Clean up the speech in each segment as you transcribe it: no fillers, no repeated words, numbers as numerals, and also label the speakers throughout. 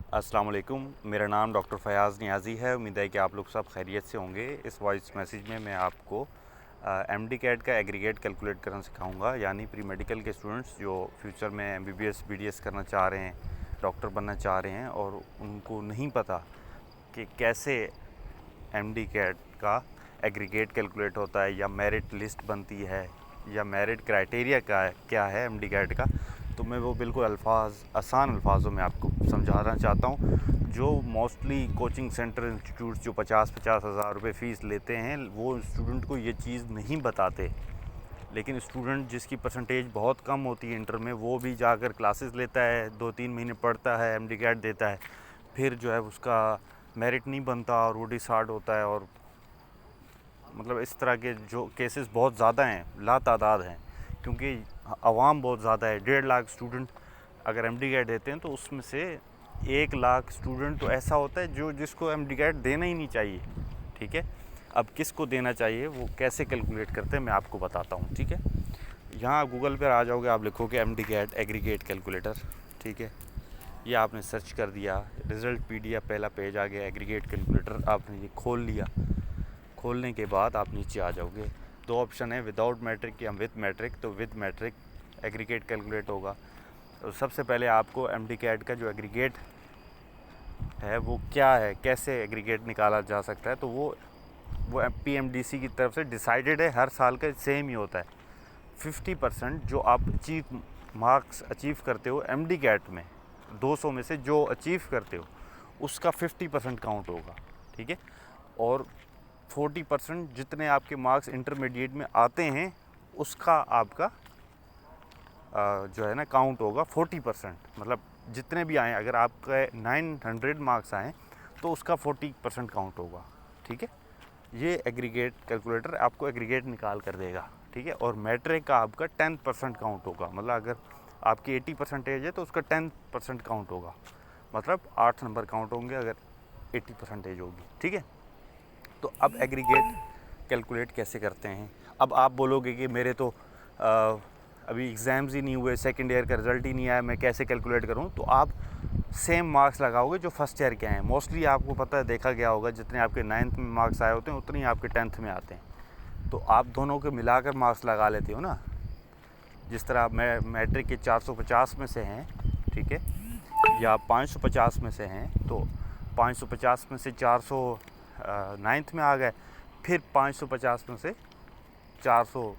Speaker 1: अस्सलाम वालेकुम। मेरा नाम डॉक्टर फ़याज़ नियाज़ी है। उम्मीद है कि आप लोग सब खैरियत से होंगे। इस वॉइस मैसेज में मैं आपको एमडी कैट का एग्रीगेट कैलकुलेट करना सिखाऊंगा, यानी प्री मेडिकल के स्टूडेंट्स जो फ्यूचर में एमबीबीएस बीडीएस करना चाह रहे हैं, डॉक्टर बनना चाह रहे हैं और उनको नहीं पता कि कैसे एमडी कैट का एग्रीगेट कैलकुलेट होता है या मेरिट लिस्ट बनती है या मेरिट क्राइटेरिया क्या है एमडी कैट का। तो मैं वो बिल्कुल आसान अल्फाजों में आपको समझाना चाहता हूँ। जो मोस्टली कोचिंग सेंटर इंस्टीट्यूट्स जो 50-50 हज़ार रुपये फ़ीस लेते हैं, वो स्टूडेंट को ये चीज़ नहीं बताते। लेकिन स्टूडेंट जिसकी परसेंटेज बहुत कम होती है इंटर में, वो भी जाकर क्लासेस लेता है, 2-3 महीने पढ़ता है, एमडी कैट देता है, फिर जो है उसका मेरिट नहीं बनता और वो डिसहार्ड होता है। और मतलब इस तरह के जो केसेस बहुत ज़्यादा हैं, लातादाद हैं, क्योंकि आवाम बहुत ज़्यादा है। 1.5 लाख स्टूडेंट अगर एमडी कैट देते हैं तो उसमें से 1 लाख स्टूडेंट तो ऐसा होता है जो जिसको एमडी कैट देना ही नहीं चाहिए। ठीक है, अब किसको देना चाहिए, वो कैसे कैलकुलेट करते हैं मैं आपको बताता हूँ। ठीक है, यहाँ गूगल पर आ जाओगे, आप लिखोगे एमडी कैट एग्रीगेट कैलकुलेटर। ठीक है, ये आपने सर्च कर दिया, रिज़ल्ट पीडीएफ पहला पेज आ गया, एग्रीगेट कैलकुलेटर आपने ये खोल लिया। खोलने के बाद आप नीचे आ जाओगे, 2 ऑप्शन है, विदाउट मैट्रिक या विद मैट्रिक। तो विद मैट्रिक एग्रीगेट कैलकुलेट होगा। तो सबसे पहले आपको एमडी कैट का जो एग्रीगेट है वो क्या है, कैसे एग्रीगेट निकाला जा सकता है, तो वो पीएमडीसी की तरफ से डिसाइडेड है, हर साल का सेम ही होता है। 50% जो आप मार्क्स अचीव करते हो एमडी कैट में, 200 में से जो अचीव करते हो उसका 50% काउंट होगा। ठीक है, और 40% जितने आपके मार्क्स इंटरमीडिएट में आते हैं उसका आपका जो है ना काउंट होगा 40%। मतलब जितने भी आए, अगर आपके 900 मार्क्स आए तो उसका 40% काउंट होगा। ठीक है, ये एग्रीगेट कैलकुलेटर आपको एग्रीगेट निकाल कर देगा। ठीक है, और मैट्रिक का आपका 10% काउंट होगा। मतलब अगर आपकी 80 परसेंटेज है तो उसका 10% काउंट होगा, मतलब 8 नंबर काउंट होंगे अगर 80 परसेंटेज होगी। ठीक है, तो अब एग्रीगेट कैलकुलेट कैसे करते हैं। अब आप बोलोगे कि मेरे तो अभी एग्ज़ाम्स ही नहीं हुए, सेकंड ईयर का रिज़ल्ट ही नहीं आया, मैं कैसे कैलकुलेट करूं। तो आप सेम मार्क्स लगाओगे जो फर्स्ट ईयर के हैं। मोस्टली आपको पता है, देखा गया होगा, जितने आपके 9th में मार्क्स आए होते हैं उतने ही आपके 10th में आते हैं। तो आप दोनों के मिलाकर मार्क्स लगा लेते हो ना। जिस तरह मैं मैट्रिक के 450 में से हैं, ठीक है, या 550 में से हैं, तो 550 में से 400 9th में आ गए, फिर 550 में से 400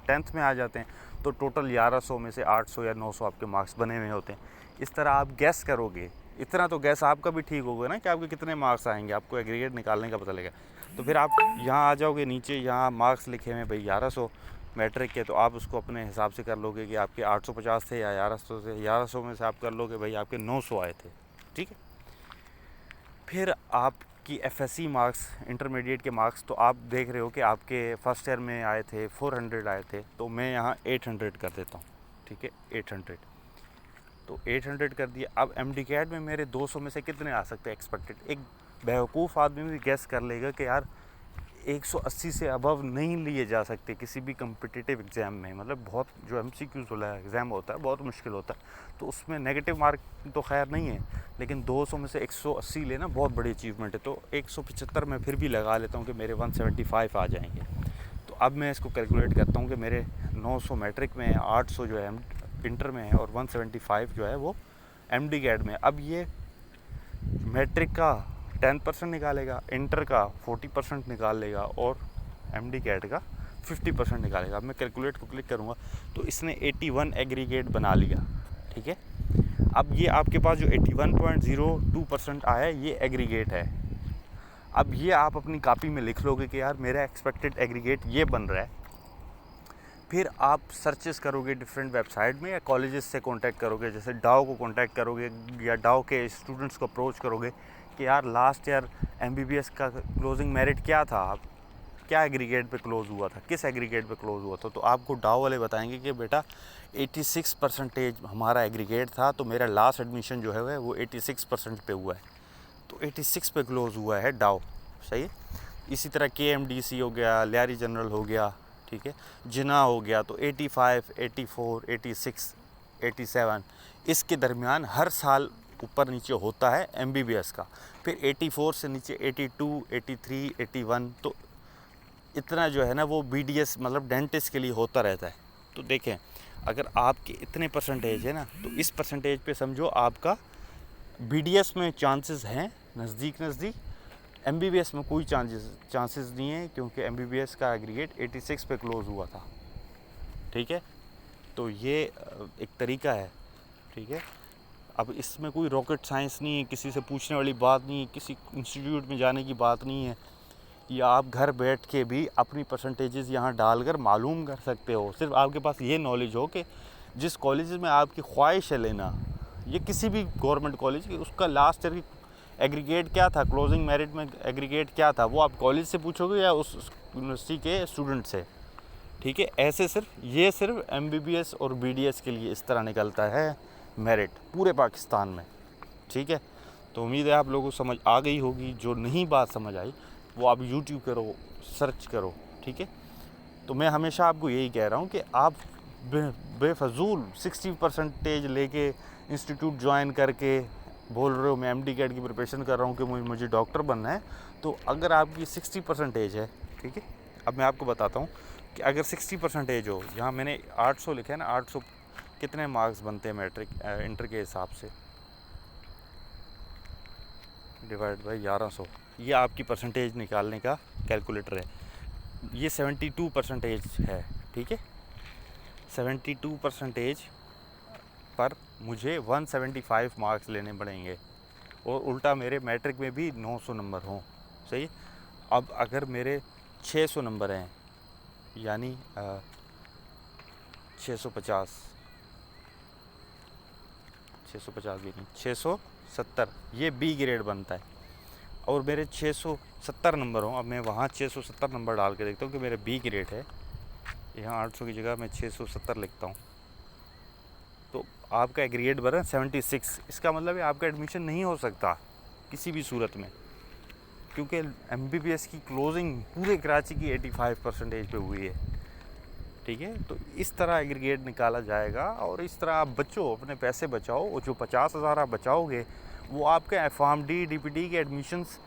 Speaker 1: 10th में आ जाते हैं। तो टोटल 1100 में से 800 या 900 आपके मार्क्स बने हुए होते हैं। इस तरह आप गैस करोगे, इतना तो गैस आपका भी ठीक होगा ना कि आपके कितने मार्क्स आएंगे, आपको एग्रीगेट निकालने का पता लगेगा। तो फिर आप यहाँ आ जाओगे, नीचे यहाँ मार्क्स लिखे हुए हैं भाई 1100 मैट्रिक के, तो आप उसको अपने हिसाब से कर लोगे कि आपके 850 थे या 1100 से 1100 में से आप कर लोगे भाई आपके 900 आए थे। ठीक है, फिर आपकी एफएससी मार्क्स, इंटरमीडिएट के मार्क्स, तो आप देख रहे हो कि आपके फर्स्ट ईयर में आए थे 400 आए थे, तो मैं यहाँ 800 कर देता हूँ। ठीक है, 800, तो 800 कर दिया। अब एमडी कैट में मेरे 200 में से कितने आ सकते हैं एक्सपेक्टेड। एक बेवकूफ़ आदमी भी गैस कर लेगा कि यार 180 से अबव नहीं लिए जा सकते किसी भी कम्पिटिटिव एग्ज़ाम में। मतलब बहुत जो एमसीक्यूज़ वाला एग्ज़ाम होता है बहुत मुश्किल होता है, तो उसमें नेगेटिव मार्क तो खैर नहीं है, लेकिन 200 में से 180 लेना बहुत बड़ी अचीवमेंट है। तो 175 में फिर भी लगा लेता हूँ कि मेरे 175 आ जाएंगे। तो अब मैं इसको कैलकुलेट करता हूँ कि मेरे 900 मैट्रिक में है, 800 जो है इंटर में है, और 175 जो है वो एमडी कैट में। अब ये मैट्रिक का 10% निकालेगा, इंटर का 40% निकाल लेगा, और एमडी कैट का 50% निकालेगा। अब मैं कैलकुलेट को क्लिक करूँगा तो इसने 81 एग्रीगेट बना लिया। ठीक है, अब ये आपके पास जो 81.02% आया है ये एग्रीगेट है। अब ये आप अपनी कॉपी में लिख लोगे कि यार मेरा एक्सपेक्टेड एग्रीगेट ये बन रहा है। फिर आप सर्चेस करोगे डिफरेंट वेबसाइट में, या कॉलेजेस से कांटेक्ट करोगे, जैसे डाओ को कांटेक्ट करोगे या डाओ के स्टूडेंट्स को अप्रोच करोगे कि यार लास्ट ईयर एमबीबीएस का क्लोजिंग मेरिट क्या था, आप क्या एग्रीगेट पे क्लोज़ हुआ था, किस एग्रीगेट पे क्लोज़ हुआ था। तो आपको डाओ वाले बताएंगे कि बेटा 86% हमारा एग्रीगेट था, तो मेरा लास्ट एडमिशन जो है वो 86% पे हुआ है, तो 86 पे क्लोज़ हुआ है डाओ। सही है। इसी तरह KMDC हो गया, लियारी जनरल हो गया, ठीक है, जिना हो गया, तो 85, 84, 86, 87 इसके दरमियान हर साल ऊपर नीचे होता है MBBS का, फिर 84 से नीचे 82, 83, 81, तो इतना जो है ना वो BDS मतलब डेंटिस्ट के लिए होता रहता है। तो देखें, अगर आपके इतने परसेंटेज है ना, तो इस परसेंटेज पे समझो आपका BDS में चांसेस हैं नज़दीक, MBBS में कोई चांसेस नहीं है, क्योंकि MBBS का एग्रीगेट 86 पे क्लोज़ हुआ था। ठीक है, तो ये एक तरीका है। ठीक है, अब इसमें कोई रॉकेट साइंस नहीं है, किसी से पूछने वाली बात नहीं है, किसी इंस्टीट्यूट में जाने की बात नहीं है, या आप घर बैठ के भी अपनी परसेंटेजेस यहाँ डालकर मालूम कर सकते हो। सिर्फ आपके पास ये नॉलेज हो कि जिस कॉलेज में आपकी ख्वाहिश है लेना, ये किसी भी गवर्नमेंट कॉलेज की, उसका लास्ट ईयर की एग्रीगेट क्या था, क्लोजिंग मेरिट में एग्रीगेट क्या था, वो आप कॉलेज से पूछोगे या उस यूनिवर्सिटी के स्टूडेंट से। ठीक है, ऐसे सिर्फ MBBS और BDS के लिए इस तरह निकलता है मेरिट पूरे पाकिस्तान में। ठीक है, तो उम्मीद है आप लोगों को समझ आ गई होगी। जो नहीं बात समझ आई वो आप YouTube करो, सर्च करो। ठीक है, तो मैं हमेशा आपको यही कह रहा हूँ कि आप बेफजूल 60% लेके इंस्टीट्यूट ज्वाइन करके बोल रहे हो मैं MD-CAT की प्रिपरेशन कर रहा हूँ कि मुझे डॉक्टर बनना है। तो अगर आपकी 60% है, ठीक है, अब मैं आपको बताता हूँ कि अगर 60% हो, यहाँ मैंने 800 लिखा है ना, 800 कितने मार्क्स बनते हैं मैट्रिक इंटर के हिसाब से, डिवाइड बाई 1100, ये आपकी परसेंटेज निकालने का कैलकुलेटर है। ये 72% है। ठीक है, 72% पर मुझे 175 मार्क्स लेने पड़ेंगे, और उल्टा मेरे मैट्रिक में भी 900 नंबर हों। सही। अब अगर मेरे 600 नंबर हैं, यानी 650 भी नहीं, 670, ये B ग्रेड बनता है, और मेरे 670 नंबर हों। अब मैं वहाँ 670 नंबर डाल के देखता हूँ कि मेरा B ग्रेड है, यहाँ 800 की जगह मैं 670 लिखता हूँ, तो आपका एग्रीगेट बना 76। इसका मतलब है आपका एडमिशन नहीं हो सकता किसी भी सूरत में, क्योंकि MBBS की क्लोजिंग पूरे कराची की 85% पे हुई है। ठीक है, तो इस तरह एग्रीगेट निकाला जाएगा, और इस तरह आप बचो, अपने पैसे बचाओ, और जो 50,000 आप बचाओगे वो आपके FARM-D DPT के एडमिशन्स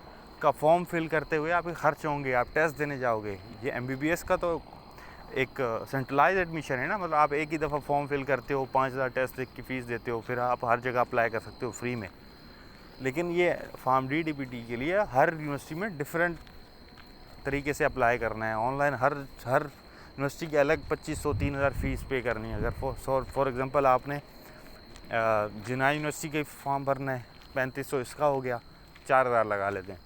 Speaker 1: का फॉर्म फिल करते हुए आपके खर्च होंगे, आप टेस्ट देने जाओगे। ये MBBS का तो एक सेंट्रलाइज एडमिशन है ना, मतलब आप एक ही दफ़ा फॉर्म फिल करते हो, 5,000 टेस्ट की फ़ीस देते हो, फिर आप हर जगह अप्लाई कर सकते हो फ्री में। लेकिन ये FARM-D DPT के लिए हर यूनिवर्सिटी में डिफरेंट तरीके से अप्लाई करना है। ऑनलाइन हर यूनिवर्सिटी की अलग 2,500-3,000 फ़ीस पे करनी है। अगर फॉर एग्ज़ाम्पल आपने जिना यूनिवर्सिटी के फॉर्म भरना है, 3,500 इसका हो गया, 4,000 लगा लेते हैं।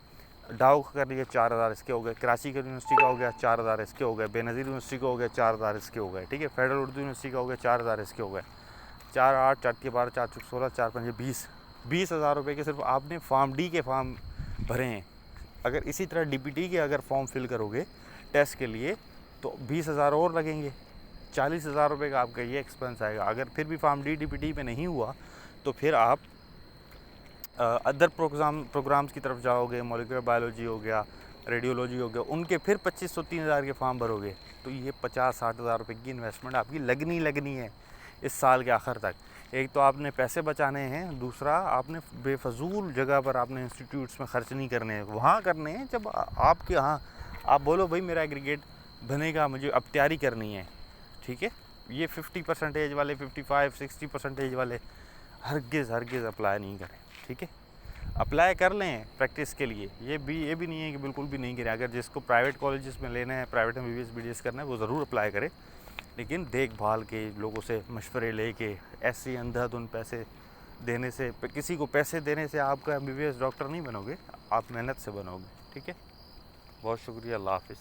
Speaker 1: डाउ का कर लिया 4,000 इसके हो गए, कराची की यूनिवर्सिटी का हो गया 4,000 इसके हो गए, बेनज़ीर यूनिवर्सिटी का हो गया 4,000 इसके हो गए। ठीक है, फेडरल उर्दू यूनिवर्सिटी का हो गया 4,000 इसके हो गए, 4, 8, 4 के 12, 4, 16, 4, 5, 20,000 रुपये के सिर्फ आपने FARM-D के फॉर्म भरे हैं। अगर इसी तरह DPT के अगर फॉर्म फिल करोगे टेस्ट के लिए तो 20,000 और लगेंगे, 40,000 रुपये का आपका ये एक्सपेंस आएगा। अगर फिर भी FARM-D DPT पे नहीं हुआ तो फिर आप अदर प्रोग्राम्स की तरफ जाओगे, मॉलिक्यूलर बायोलॉजी हो गया, रेडियोलॉजी हो गया, उनके फिर 2,500-3,000 के फॉर्म भरोगे, तो ये 50-60,000 रुपये की इन्वेस्टमेंट आपकी लगनी है इस साल के आखिर तक। एक तो आपने पैसे बचाने हैं, दूसरा आपने बेफजूल जगह पर आपने इंस्टीट्यूट्स में ख़र्च नहीं करने हैं, वहाँ करने हैं जब आपके यहाँ आप बोलो भाई मेरा एग्रीगेट बनेगा, मुझे अब तैयारी करनी है। ठीक है, ये 50% वाले, 55-60% वाले हरगिज़ अप्लाई नहीं करें। ठीक है, अप्लाई कर लें प्रैक्टिस के लिए, ये भी नहीं है कि बिल्कुल भी नहीं करें। अगर जिसको प्राइवेट कॉलेजेस में लेना है, प्राइवेट MBBS BDS करना है, वो ज़रूर अप्लाई करे, लेकिन देखभाल के, लोगों से मशवरे लेके, ऐसे अंधाधुंध पैसे देने से, किसी को पैसे देने से आपका MBBS डॉक्टर नहीं बनोगे, आप मेहनत से बनोगे। ठीक है, बहुत शुक्रिया, अल्लाह हाफ़िज़।